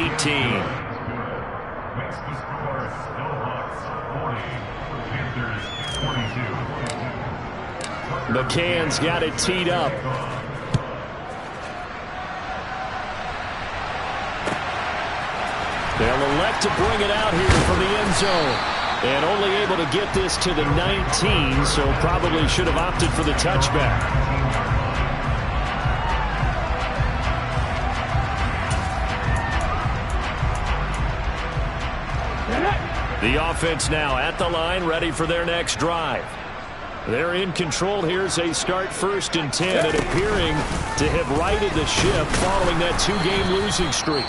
Speaker 5: McCann's got it teed up. They'll elect to bring it out here from the end zone. And only able to get this to the 19, so probably should have opted for the touchback.
Speaker 2: The offense now at the line, ready for their next drive.
Speaker 5: They're in control here as they start 1st and 10, and appearing to have righted the ship following that 2-game losing streak.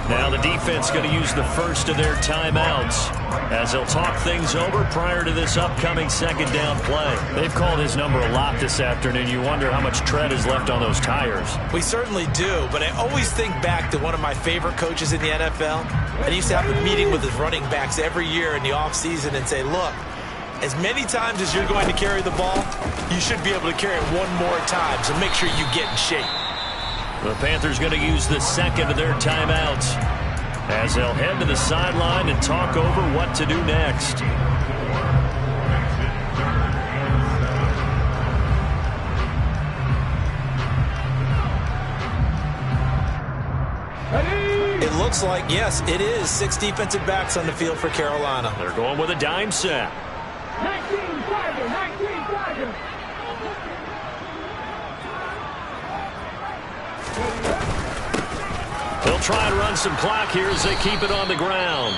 Speaker 2: Now the defense going to use the first of their timeouts as they'll talk things over prior to this upcoming second down play. They've called his number a lot this afternoon. You wonder how much tread is left on those tires.
Speaker 3: We certainly do, but I always think back to one of my favorite coaches in the NFL. And he used to have a meeting with his running backs every year in the offseason and say, look, as many times as you're going to carry the ball, you should be able to carry it one more time, so make sure you get in shape.
Speaker 2: The Panthers going to use the second of their timeouts as they'll head to the sideline and talk over what to do next.
Speaker 3: It looks like, yes, it is 6 defensive backs on the field for Carolina.
Speaker 2: They're going with a dime set.
Speaker 4: 19 Tiger, 19 Tiger.
Speaker 2: They'll try and run some clock here as they keep it on the ground.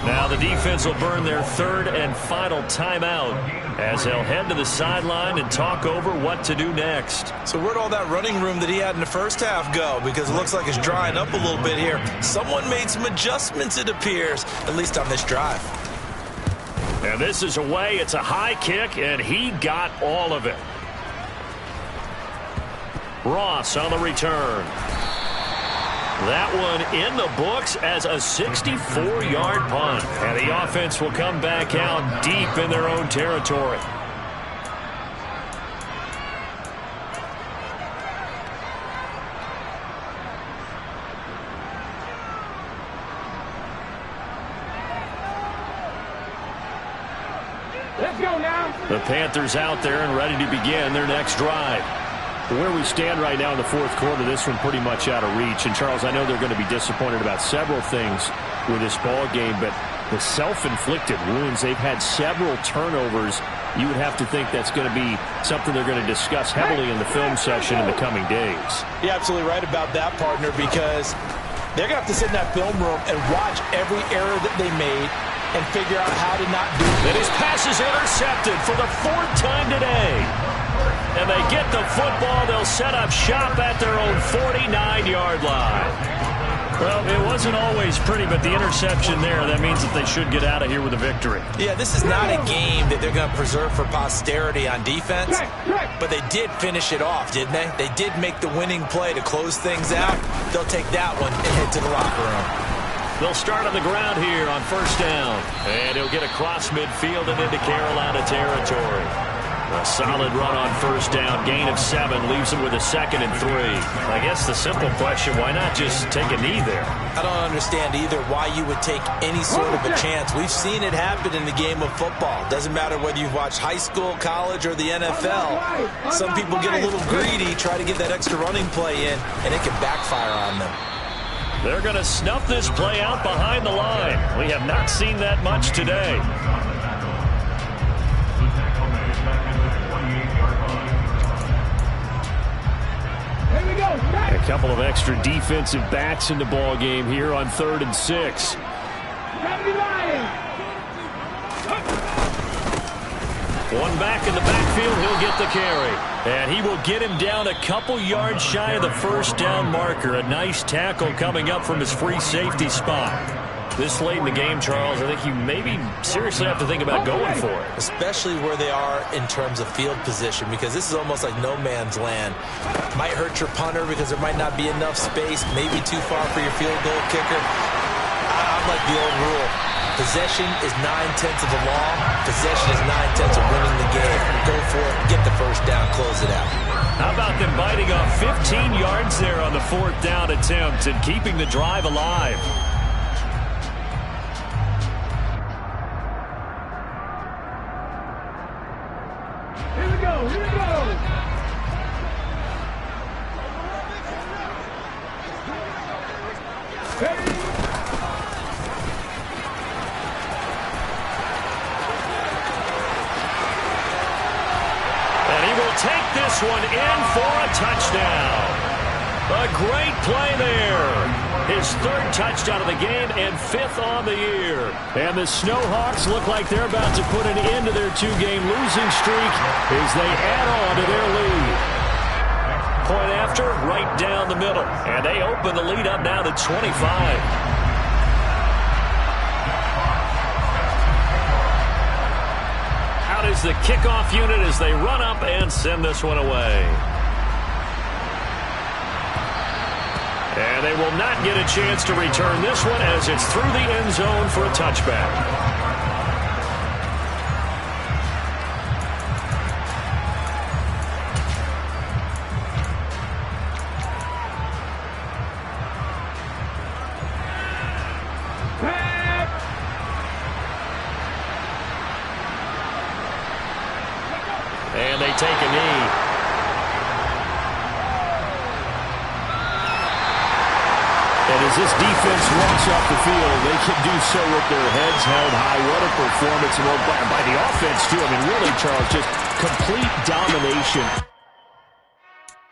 Speaker 2: Now the defense will burn their third and final timeout as they'll head to the sideline and talk over what to do next.
Speaker 3: So where'd all that running room that he had in the first half go? Because it looks like it's drying up a little bit here. Someone made some adjustments, it appears, at least on this drive.
Speaker 2: And this is away. It's a high kick, and he got all of it. Ross on the return. That one in the books as a 64-yard punt. And the offense will come back out deep in their own territory.
Speaker 4: Let's go now.
Speaker 2: The Panthers out there and ready to begin their next drive.
Speaker 5: Where we stand right now in the fourth quarter, this one pretty much out of reach. And, Charles, I know they're going to be disappointed about several things with this ball game, but the self-inflicted wounds, they've had several turnovers. You would have to think that's going to be something they're going to discuss heavily in the film session in the coming days.
Speaker 3: You're absolutely right about that, partner, because they're going to have to sit in that film room and watch every error that they made and figure out how to not do it.
Speaker 2: And his pass is intercepted for the 4th time today. And they get the football. They'll set up shop at their own 49-yard line. Well, it wasn't always pretty, but the interception there, that means that they should get out of here with a victory.
Speaker 3: Yeah, this is not a game that they're going to preserve for posterity on defense, but they did finish it off, didn't they? They did make the winning play to close things out. They'll take that one and head to the locker room.
Speaker 2: They'll start on the ground here on first down. And he'll get across midfield and into Carolina territory. A solid run on first down. Gain of 7 leaves them with a 2nd and 3. I guess the simple question, why not just take a knee there?
Speaker 3: I don't understand either why you would take any sort of a chance. We've seen it happen in the game of football. Doesn't matter whether you've watched high school, college, or the NFL. Some people get a little greedy, try to get that extra running play in, and it can backfire on them.
Speaker 2: They're going to snuff this play out behind the line. We have not seen that much today.
Speaker 5: A couple of extra defensive backs in the ball game here on 3rd and 6.
Speaker 2: One back in the backfield, he'll get the carry. And he will get him down a couple yards shy of the first down marker. A nice tackle coming up from his free safety spot. This late in the game, Charles, I think you maybe seriously have to think about going for it.
Speaker 3: Especially where they are in terms of field position, because this is almost like no man's land. Might hurt your punter because there might not be enough space, maybe too far for your field goal kicker. I'm like the old rule. Possession is 9/10 of the law. Possession is 9/10 of winning the game. Go for it, get the first down, close it out.
Speaker 2: How about them biting off 15 yards there on the 4th down attempt and keeping the drive alive?
Speaker 4: Here we go, here we go. Ready?
Speaker 2: Take this one in for a touchdown. A great play there. His 3rd touchdown of the game and 5th on the year.
Speaker 5: And the Snowhawks look like they're about to put an end to their 2-game losing streak as they add on to their lead.
Speaker 2: point after, right down the middle. And they open the lead up now to 25. Out is the kickoff unit as they run up and send this one away. And they will not get a chance to return this one as it's through the end zone for a touchback. And they take a knee. And as this defense walks off the field, they can do so with their heads held high. What a performance by the offense, too. I mean, really, Charles, just complete domination.